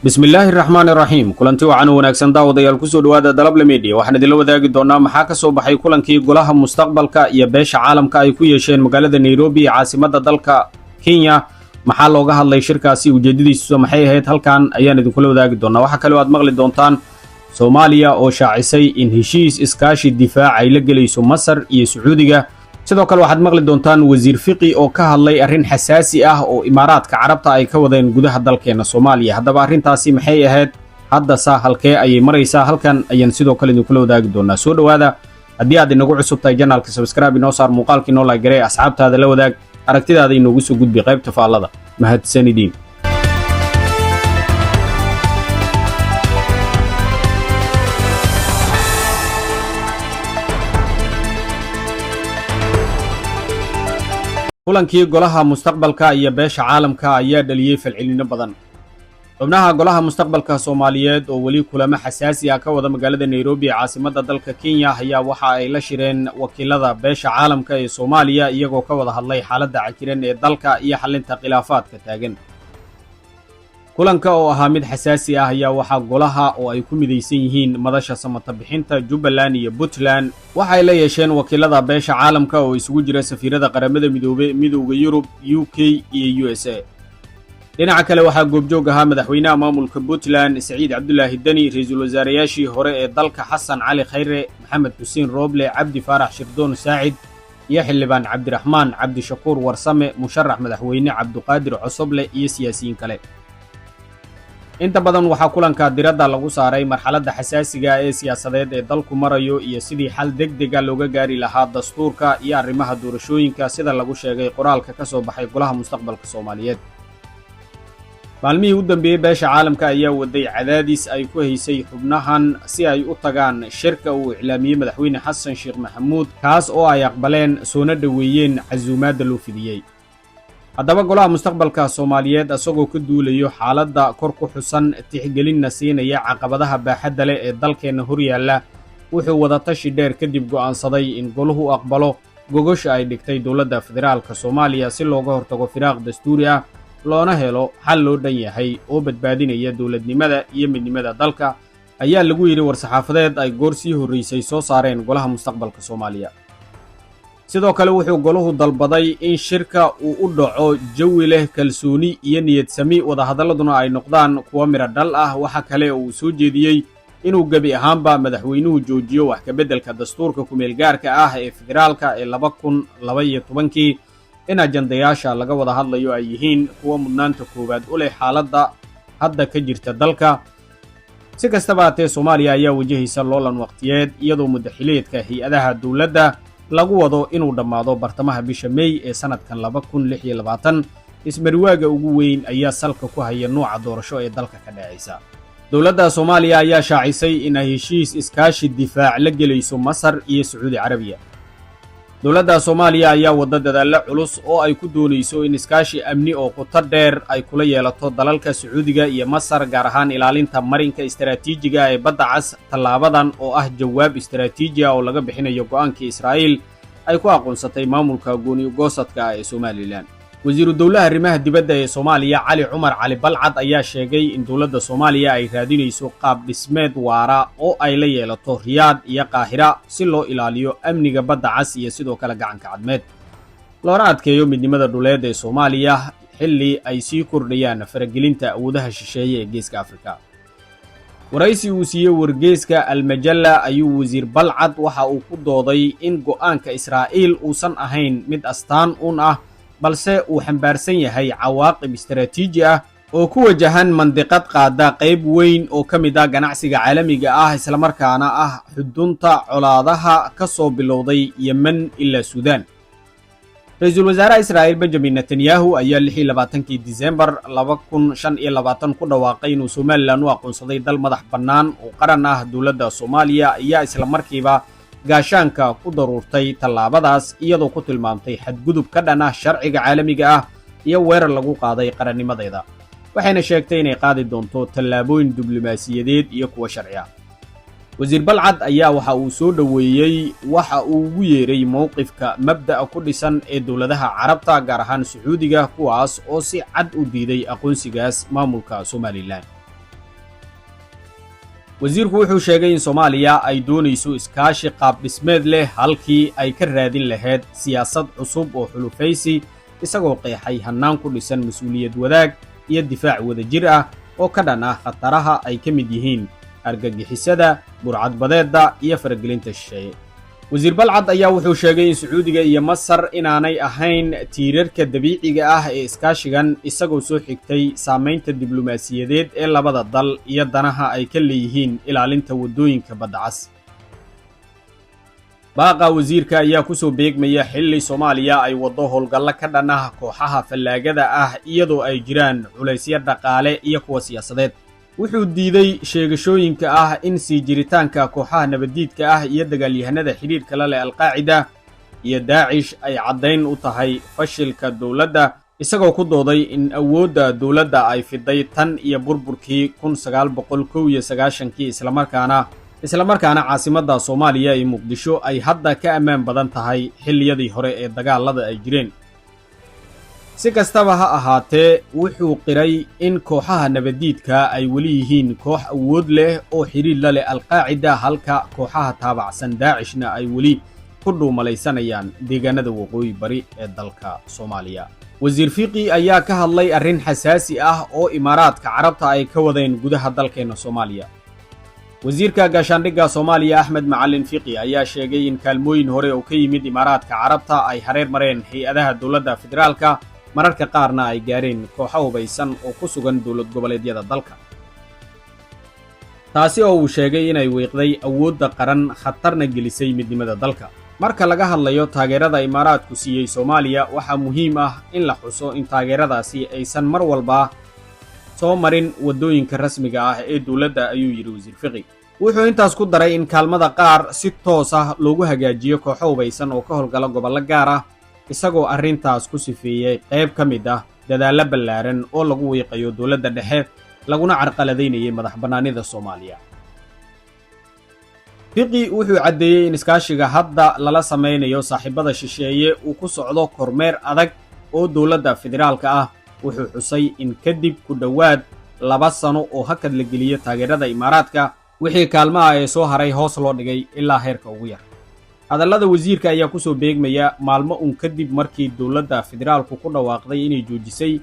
بسم الله الرحمن الرحيم kulanti wacan wanaagsan daawadayaal ku soo dhawaada Dalable Media waxaan idin la wadaagi doonaa maxaa ka soo baxay kulankii golaha mustaqbalka iyo beesha caalamka ay ku yeesheen magaalada Nairobi caasimadda dalka Kenya maxaa looga hadlay shirkaasi ujeedadiisu maxay ahayd halkan ayaan idin kula wadaagi doonaa waxa kale oo aad maqli doontaan Soomaaliya oo shaacisay in heshiis iskaashi difaac ay la gelayso Masar iyo Sacuudiga sidoo kale waxaad maqli doontaan wasiir fiqi oo ka hadlay arrin xasaasi ah oo imaaraadka carabta ay ka wadeen gudaha dalkeena Soomaaliya haddaba arrintaasi maxay ahayd hadda halkee ayay maraysaa halkan ayaan sidoo kale idin kula wadaagi doonaa soo dhawaada haddii aad inagu cusub tahay channelka subscribe inoo saar muuqaalka inoo like garee asxaabtaada la wadaag aragtidaada inoogu soo gudbi qaybta faallada mahadsanidin kulankii golaha mustaqbalka iyo beesha caalamka ayaa dhaliyay falcelino badan xubnaha golaha mustaqbalka Soomaaliyeed oo wali kulamo xasaasi ah ka wada magaalada Nairobi caasimadda dalka Kenya ayaa waxa ay la shireen wakiilada beesha caalamka ee Soomaaliya iyagoo ka wada hadlay xaaladda cakiran ee dalka iyo xalinta khilaafaadka taagan kulanka oo ahaa mid xasaasi ah ayaa waxa golaha oo ay ku midaysan yihiin madasha samata bixinta Jubbaland iyo Puntland waxa ay la yeesheen wakiilada beesha caalamka oo isugu jira safiirada qaramada midoobay midowga Yurub UK iyo USA dhinaca kale waxa goobjoog ahaa madaxweynaha maamulka Puntland Saciid Cabdullaahi Dani ra'iisul wasaarayaashii hore ee dalka Xasan Cali Khayre Maxamed Xuseen Rooble Cabdi Faarax Shirdoon Saacid iyo xildhibaan Cabdiraxmaan Cabdi Shakuur Warsame musharax madaxweyne Cabduqaadir Cosoble iyo siyaasiyiin kale inta badan waxa kulanka diradda lagu saaray marxaladda xasaasiga ee siyaasadeed ee dalku marayo iyo sidii xal degdeg ah looga gaari lahaa dastuurka iyo arrimaha doorashooyinka sida lagu sheegay qoraalka ka soo baxay golaha mustaqbalka Soomaaliyeed maalmihii u dambeeyay beesha caalamka ayaa waday cadaadis ay ku haysay xubnahan si ay u tagaan shirka uu iclaamiyay madaxweyne Xasan Sheekh Maxamuud kaas oo ay aqbaleen soona dhaweeyeen casuumaadda loo fidiyay haddaba golaha mustaqbalka Soomaaliyeed asagoo ka duulayo xaaladda kor ku xusan tixgelinna siinaya caqabadaha baaxadda leh ee dalkeena hor yaalla wuxuu wada tashi dheer kadib go'aansaday in goluhu aqbalo gogosha ay dhigtay dowladda federaalka Soomaaliya si looga hortago firaaq dastuuri ah loona helo xal loo dhan yahay oo badbaadinaya dowladnimada iyo midnimada dalka ayaa lagu yiri war-saxaafadeed ay goor sii horeysay soo saareen golaha mustaqbalka Soomaaliya sidoo kale wuxuu goluhu dalbaday in shirka uu u dhaco jawi leh kalsooni iyo niyad sami wada hadaladuna ay noqdaan kuwa mira dhal ah waxa kale oo uu soo jeediyay inuu gabi ahaanba madaxweynuhu joojiyo wax ka beddelka dastuurka ku meel gaarka ah ee federaalka ee 2012 in ajandayaasha laga wada hadlayo ay yihiin kuwa mudnaanta koowaad u leh xaaladda hadda ka jirta dalka si kastaba haatee Soomaaliya ayaa wajahaysa loolan waqtiyeed iyadoo madaxweynaha hay'adaha dawladda lagu wado inuu dhamaado bartamaha bisha May ee sanadkan 2026 ismarwaaga ugu weyn ayaa salka ku haya nooca doorasho ee dalka ka dhacaysa dawladda Soomaaliya ayaa shaacisay in ay heshiis iskaashi difaac la gelayso Masar iyo Sacuudi Carabiya dawladda Soomaaliya ayaa wada dadaal culus oo ay ku doonayso in iskaashi amni oo qoto dheer ay kula yeelato dalalka Sacuudiga iyo Masar gaar ahaan ilaalinta marinka istiraatiijiga ee badda cas talaabadan oo ah jawaab istiraatiiji ah oo laga bixinayo go'aankii Israa'iil ay ku aqoonsatay maamulka gooni goosadka ee Somaliland wasiiru dawlaha arrimaha dibadda ee Soomaaliya Cali Cumar Cali Balcad ayaa sheegay in dawladda Soomaaliya ay raadinayso qaab dhismeed waara oo ay la yeelato Riyaad iyo Qaahira si loo ilaaliyo amniga badda cas iyo sidoo kale gacanka cadmeed loona adkeeyo midnimada dhuleed ee Soomaaliya xilli ay sii kordhayaan faragelinta awoodaha shisheeye ee geeska Afrika waraysi uu siiyay wargeyska Al-Majalla ayuu wasiir Balcad waxa uu ku dooday in go'aanka Israa'iil uusan ahayn mid astaan ah balse uu xambaarsan yahay cawaaqib istiraatiiji ah oo ku wajahan mandiqad qaada qayb weyn oo ka mid ah ganacsiga caalamiga ah isla markaana ah xudunta colaadaha ka soo bilowday Yemen ilaa Suudaan ra'iisul wasaaraha Israa'iil Benjamin Netanyahu ayaa 26 December 2025 ku dhawaaqay inuu Somaliland u aqoonsaday dal madax bannaan oo qaran ah dawladda Soomaaliya ayaa isla markiiba gaashaanka ku daruurtay tallaabadaas iyadoo ku tilmaamtay xadgudub ka dhan ah sharciga caalamiga ah iyo weerar lagu qaaday qarannimadeeda waxayna sheegtay inay qaadi doonto tallaabooyin diblomaasiyadeed iyo kuwa sharci ah wasiir Balcad ayaa waxa uu soo dhaweeyay waxa uu ugu yeeray mowqifka mabda'a ku dhisan ee dawladaha Carabta gaar ahaan Sacuudiga kuwaas oo si cad u diiday aqoonsigaas maamulka Somaliland wasiirku wuxuu sheegay in Soomaaliya ay doonayso iskaashi qaab dhismeed leh halkii ay ka raadin lahayd siyaasad cusub oo xulufaysi isagoo qeexay hannaan ku dhisan mas'uuliyad wadaag iyo difaac wadajir ah oo ka dhan ah khataraha ay ka mid yihiin argagixisada, burcadbadeedda iyo faragelinta shisheeye. wasiir balcad ayaa wuxuu sheegay in Sacuudiga iyo Masar inaanay ahayn tiirarka dabiiciga ah ee iskaashigan, isagoo soo xigtay saamaynta diblomaasiyadeed ee labada dal iyo danaha ay ka leeyihiin ilaalinta waddooyinka badda cas. baaqa wasiirka ayaa ku soo beegmaya xilli Soomaaliya ay waddo howlgallo ka dhan ah kooxaha fallaagada ah iyadoo ay jiraan culaysyo dhaqaale iyo kuwa siyaasadeed. wuxuu diiday sheegashooyinka ah in sii jiritaanka kooxaha nabadiidka ah iyo dagaalyahanada xidhiidhka la leh Al-Qaacida iyo Daacish ay caddayn u tahay fashilka dowladda, isagoo ku dooday in awoodda dowladda ay fiday tan iyo burburkii 1991 islamarkaana caasimadda Soomaaliya ee Muqdisho ay hadda ka ammaan badan tahay xilliyadii hore ee dagaalada ay jireen. si kastaba ha ahaatee wuxuu qiray in kooxaha nabadiidka ay weli yihiin koox awood leh oo xiriir la leh Al-Qaacida, halka kooxaha taabacsan Daacishna ay weli ku dhuumalaysanayaan deegaanada waqooyi bari ee dalka Soomaaliya. wasiir Fiqi ayaa ka hadlay arrin xasaasi ah oo Imaaraadka Carabta ay ka wadeen gudaha dalkeena Soomaaliya. wasiirka gaashaandhigga Soomaaliya Axmed Macalin Fiqi ayaa sheegay in kaalmooyin hore oo ka yimid Imaaraadka Carabta ay hareer mareen hay'adaha dowladda federaalka, mararka qaarna ay gaareen kooxo hubaysan oo ku sugan dowlad goboleedyada dalka. taasi oo uu sheegay inay wiiqday awoodda qaran, khatarna gelisay midnimada dalka. marka laga hadlayo taageerada Imaaraadku siiyey Soomaaliya, waxaa muhiim ah in la xuso in taageeradaasi aysan mar walba soo marin waddooyinka rasmiga ah ee dowladda, ayuu yidhi wasiir Fiqi. wuxuu intaas ku daray in kaalmada qaar si toos ah loogu hagaajiyo kooxo hubaysan oo ka howlgala gobollo gaar ah, isagoo arrintaas ku sifeeyey qayb ka mid ah dadaallo ballaaran oo lagu wiiqayo dowladda dhexe laguna carqaladaynayay madax bannaanida Soomaaliya. Fiqi wuxuu caddeeyey in iskaashiga hadda lala samaynayo saaxiibada shisheeye uu ku socdo kormeer adag oo dowladda federaalka ah. wuxuu xusay in kadib ku dhowaad 2 sano oo hakad la geliyo taageerada Imaaraadka, wixii kaalmaha ee soo haray hoos loo dhigay ilaa heerka ugu yar. hadallada wasiirka ayaa ku soo beegmaya maalmo kadib markii dowladda federaalku ku dhawaaqday inay joojisay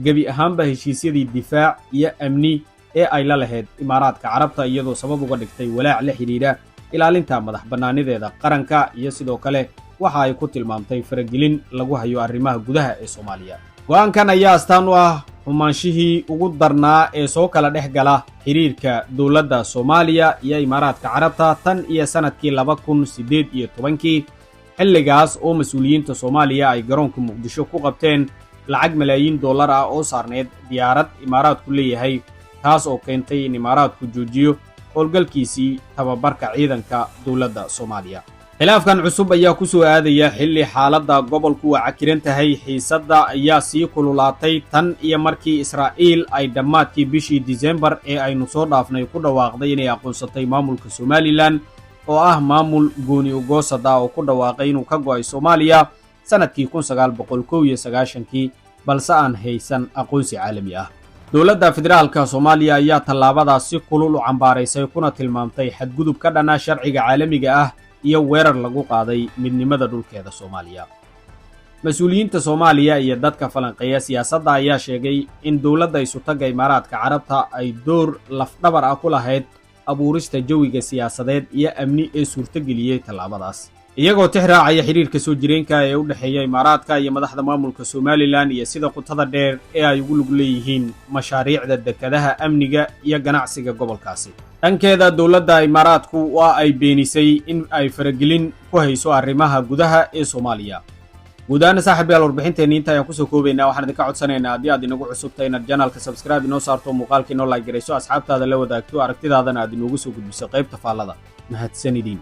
gebi ahaanba heshiisyadii difaac iyo amni ee ay la lahayd Imaaraadka Carabta, iyadoo sabab uga dhigtay walaac la xidhiidha ilaalinta madax bannaanideeda qaranka iyo sidoo kale waxa ay ku tilmaamtay faragelin lagu hayo arrimaha gudaha ee Soomaaliya. go'aankan ayaa astaan u ah xumaanshihii ugu darnaa ee soo kala dhex gala xiriirka dowladda Soomaaliya iyo Imaaraadka Carabta tan iyo sanadkii 2018, xilligaas oo mas'uuliyiinta Soomaaliya ay garoonka Muqdisho ku qabteen lacag malaayiin dollar ah oo saarneed diyaarad Imaaraadku leeyahay, taas oo keentay in Imaaraadku joojiyo howlgalkiisii tababarka ciidanka dowladda Soomaaliya. khilaafkan cusub ayaa ku soo aadaya xilli xaaladda gobolku waa cakiran tahay. xiisadda ayaa sii kululaatay tan iyo markii Israa'iil ay dhammaadkii bishii Diseembar ee aynu soo dhaafnay ku dhawaaqday inay aqoonsatay maamulka Somaliland oo ah maamul gooni u goosad ah oo ku dhawaaqay inuu ka go'ay Soomaaliya sanadkii 1991, balse aan haysan aqoonsi caalami ah. dowladda federaalka Soomaaliya ayaa tallaabadaas si kulul u cambaaraysay kuna tilmaamtay xadgudub ka dhan ah sharciga caalamiga ah iyo weerar lagu qaaday midnimada dhulkeeda Soomaaliya. mas'uuliyiinta Soomaaliya iyo dadka falanqeeya siyaasadda ayaa sheegay in dowladda isutaga Imaaraadka Carabta ay door lafdhabar ah ku lahayd abuurista jawiga siyaasadeed iyo amni ee suurtageliyey tallaabadaas, iyagoo tixraacaya xiriirka soo jireenka ee u dhexeeya Imaaraadka iyo madaxda maamulka Somaliland iyo sida qutada dheer ee ay ugu lug leeyihiin mashaariicda dekedaha, amniga iyo ganacsiga gobolkaasi. dhankeeda dowladda Imaaraadku waa ay beenisay in ay faragelin ku hayso arrimaha gudaha ee Soomaaliya. guud ahaan saaxiibayaal warbixinteena inta ayaan kusoo koobaynaa. waxaan idinka codsanaynaa haddii aad inagu cusubtahay inaad janaalka subscribe inoo saarto, muuqaalka inoo like garayso, asxaabtaada la wadaagto, aragtidaadana aad inoogu soo gudbiso qaybta faallada. mahadsanidin.